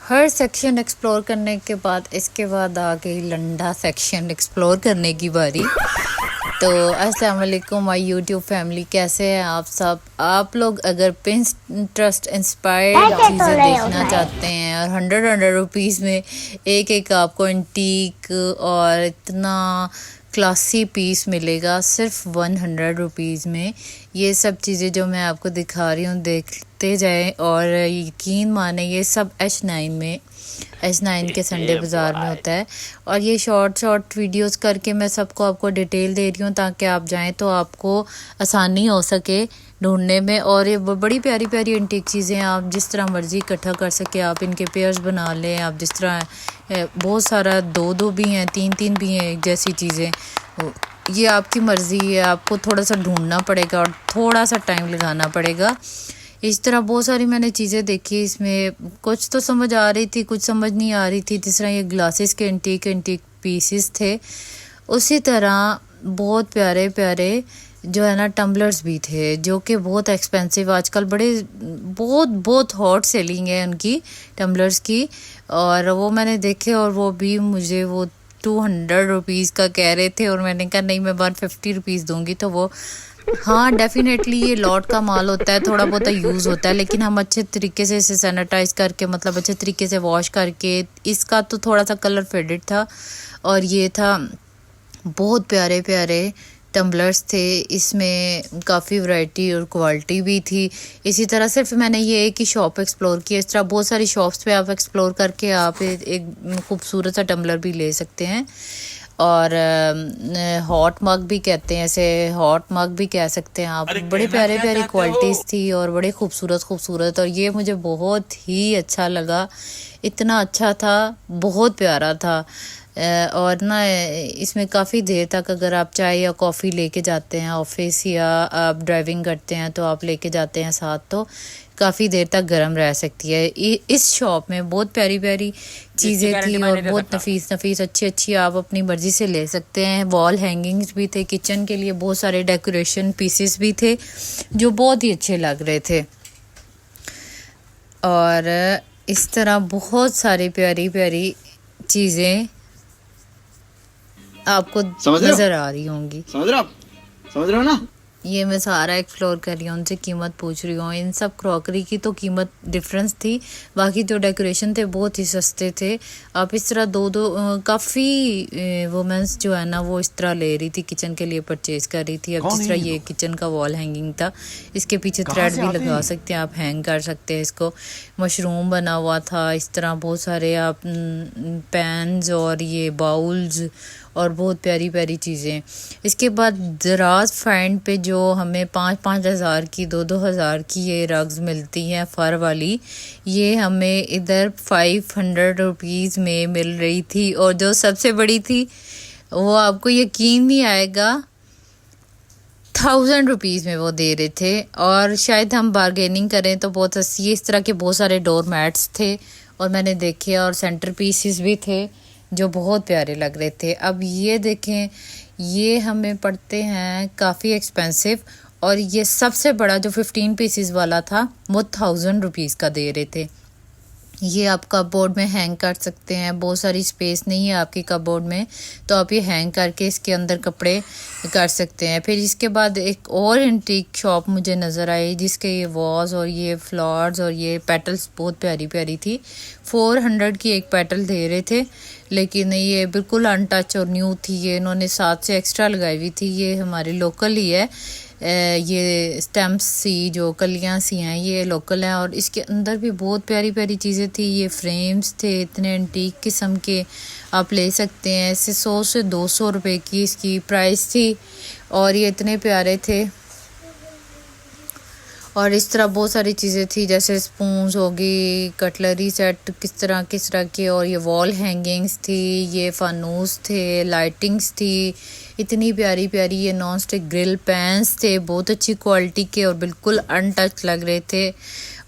हर section explore करने के बाद इसके बाद आ गई लंडा सेक्शन एक्सप्लोर करने की बारी। तो अस्सलाम वालेकुम माय यूट्यूब फैमिली, कैसे हैं आप सब। आप लोग अगर पिंटरेस्ट इंस्पायर्ड चीज़ें देखना चाहते हैं और हंड्रेड रुपीज़ में एक एक आपको एंटीक और इतना क्लासी पीस मिलेगा सिर्फ 100 रुपीज़ में। ये सब चीज़ें जो मैं आपको दिखा रही हूँ देखते जाएं और यकीन माने ये सब H9 में H9 के संडे बाज़ार में होता है। और ये शॉर्ट वीडियोस करके मैं सबको आपको डिटेल दे रही हूँ ताकि आप जाएं तो आपको आसानी हो सके ढूंढने में। और ये बड़ी प्यारी प्यारी एंटीक चीज़ें आप जिस तरह मर्ज़ी इकट्ठा कर सके, आप इनके पेयर्स बना लें। आप जिस तरह बहुत सारा दो भी हैं, तीन भी हैं जैसी चीज़ें, ये आपकी मर्ज़ी है। आपको थोड़ा सा ढूंढना पड़ेगा और थोड़ा सा टाइम लगाना पड़ेगा। इस तरह बहुत सारी मैंने चीज़ें देखी, इसमें कुछ तो समझ आ रही थी, कुछ समझ नहीं आ रही थी। जिस तरह ये ग्लासेस के एंटीक पीसेस थे, उसी तरह बहुत प्यारे प्यारे जो है ना टम्बलर्स भी थे जो कि बहुत एक्सपेंसिव आजकल बहुत हॉट सेलिंग है उनकी टम्बलर्स की। और वो मैंने देखे और वो भी मुझे वो 200 रुपीज़ का कह रहे थे और मैंने कहा नहीं, मैं 150 रुपीज़ दूंगी। तो वो हाँ डेफिनेटली ये लॉट का माल होता है, थोड़ा बहुत यूज़ होता है, लेकिन हम अच्छे तरीके से इसे सैनिटाइज करके मतलब अच्छे तरीके से वॉश करके। इसका तो थोड़ा सा कलर फेडेड था और ये था बहुत प्यारे प्यारे टम्बलर्स थे। इसमें काफ़ी वैरायटी और क्वालिटी भी थी। इसी तरह सिर्फ मैंने ये एक ही शॉप एक्सप्लोर की, इस तरह बहुत सारी शॉप्स पे आप एक्सप्लोर करके आप एक खूबसूरत सा टम्बलर भी ले सकते हैं। और हॉट मग भी कहते हैं, ऐसे हॉट मग भी कह सकते हैं आप। बड़े प्यारे प्यारी क्वालिटीज़ थी और बड़े खूबसूरत। और ये मुझे बहुत ही अच्छा लगा, इतना अच्छा था, बहुत प्यारा था। और ना इसमें काफ़ी देर तक अगर आप चाय या कॉफ़ी लेके जाते हैं ऑफिस या आप ड्राइविंग करते हैं तो आप लेके जाते हैं साथ, तो काफ़ी देर तक गर्म रह सकती है। इस शॉप में बहुत प्यारी प्यारी चीज़ें थी और बहुत नफीस अच्छी आप अपनी मर्ज़ी से ले सकते हैं। वॉल हैंगिंग्स भी थे, किचन के लिए बहुत सारे डेकोरेशन पीसेस भी थे जो बहुत ही अच्छे लग रहे थे। और इस तरह बहुत सारी प्यारी प्यारी चीज़ें आपको नजर आ रही होंगी। समझ रहे हो ना। ये मैं सारा एक्सप्लोर कर रही हूँ, उनसे कीमत पूछ रही हूँ। इन सब क्रॉकरी की तो कीमत डिफरेंस थी, बाकी जो डेकोरेशन थे बहुत ही सस्ते थे। आप इस तरह दो काफ़ी वुमेंस जो है ना वो इस तरह ले रही थी, किचन के लिए परचेज कर रही थी। अब जिस तरह ये किचन का वॉल हैंगिंग था, इसके पीछे थ्रेड भी लगा सकते हैं, आप हैंग कर सकते हैं इसको। मशरूम बना हुआ था, इस तरह बहुत सारे आप पैन्स और ये बाउल्स और बहुत प्यारी प्यारी चीज़ें। इसके बाद दराज फाइंड पे जो हमें 5-5 हज़ार की 2-2 हज़ार की ये रग्स मिलती हैं फर वाली, ये हमें इधर 500 रुपीज़ में मिल रही थी। और जो सबसे बड़ी थी वो आपको यकीन नहीं आएगा 1000 रुपीज़ में वो दे रहे थे। और शायद हम बारगेनिंग करें तो बहुत अच्छी, इस तरह के बहुत सारे डोर मैट्स थे और मैंने देखे, और सेंटर पीसेस भी थे जो बहुत प्यारे लग रहे थे। अब ये देखें, ये हमें पड़ते हैं काफ़ी एक्सपेंसिव और ये सबसे बड़ा जो 15 पीसेस वाला था वो 1000 रुपीज़ का दे रहे थे। ये आप कपबोर्ड में हैंग कर सकते हैं, बहुत सारी स्पेस नहीं है आपकी कपबोर्ड में, तो आप ये हैंग करके इसके अंदर कपड़े कर सकते हैं। फिर इसके बाद एक और एंटीक शॉप मुझे नज़र आई जिसके ये वॉज और ये फ्लावर्स और ये पेटल्स बहुत प्यारी प्यारी थी। 400 की एक पेटल दे रहे थे, लेकिन ये बिल्कुल अनटच और न्यू थी। ये इन्होंने 7 से एक्स्ट्रा लगाई हुई थी। ये हमारे लोकल ही है, ये स्टेम्प्स सी जो कलियां सी हैं ये लोकल हैं। और इसके अंदर भी बहुत प्यारी प्यारी चीज़ें थी। ये फ्रेम्स थे इतने एंटीक किस्म के, आप ले सकते हैं। इससे 100 से 200 रुपए की इसकी प्राइस थी और ये इतने प्यारे थे। और इस तरह बहुत सारी चीज़ें थी जैसे स्पून्स होगी, कटलरी सेट किस तरह के, और ये वॉल हैंगिंग्स थी, ये फानूस थे, लाइटिंग्स थी इतनी प्यारी प्यारी। ये नॉन स्टिक ग्रिल पैन्स थे बहुत अच्छी क्वालिटी के और बिल्कुल अनटच लग रहे थे।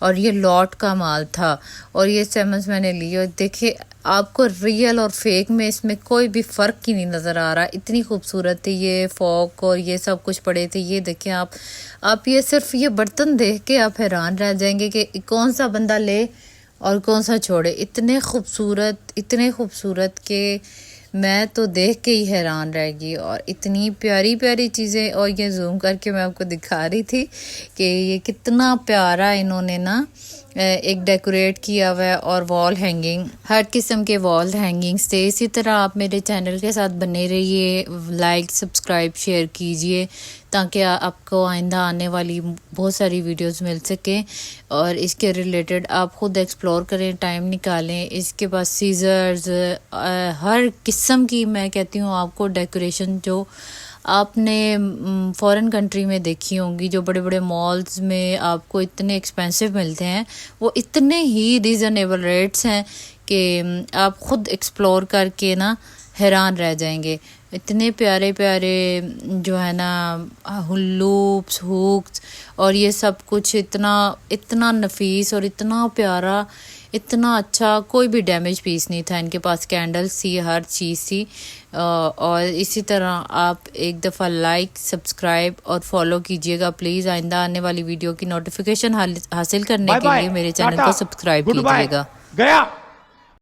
और ये लॉट का माल था और ये सेमन्स मैंने लिए और देखिए आपको रियल और फेक में इसमें कोई भी फ़र्क ही नहीं नज़र आ रहा, इतनी खूबसूरत थी। ये फॉक और ये सब कुछ पड़े थे। ये देखें आप ये सिर्फ ये बर्तन देख के आप हैरान रह जाएंगे कि कौन सा बंदा ले और कौन सा छोड़े, इतने खूबसूरत के मैं तो देख के ही हैरान रह गई। और इतनी प्यारी प्यारी चीज़ें, और ये जूम करके मैं आपको दिखा रही थी कि ये कितना प्यारा इन्होंने ना एक डेकोरेट किया हुआ है। और वॉल हैंगिंग, हर किस्म के वॉल हैंगिंग्स थे। इसी तरह आप मेरे चैनल के साथ बने रहिए, लाइक सब्सक्राइब शेयर कीजिए ताकि आपको आइंदा आने वाली बहुत सारी वीडियोस मिल सकें और इसके रिलेटेड आप ख़ुद एक्सप्लोर करें, टाइम निकालें। इसके पास सीजर्स, हर किस्म की, मैं कहती हूँ आपको डेकोरेशन जो आपने फॉरेन कंट्री में देखी होंगी, जो बड़े बड़े मॉल्स में आपको इतने एक्सपेंसिव मिलते हैं, वो इतने ही रीज़नेबल रेट्स हैं कि आप ख़ुद एक्सप्लोर करके ना हैरान रह जाएंगे। इतने प्यारे प्यारे जो है ना लूप्स, हुक्स और ये सब कुछ इतना नफीस और इतना प्यारा, इतना अच्छा। कोई भी डैमेज पीस नहीं था इनके पास, कैंडल्स थी, हर चीज़ थी। और इसी तरह आप एक दफ़ा लाइक सब्सक्राइब और फॉलो कीजिएगा प्लीज़। आइंदा आने वाली वीडियो की नोटिफिकेशन हासिल करने के लिए मेरे चैनल को सब्सक्राइब कीजिएगा। गया।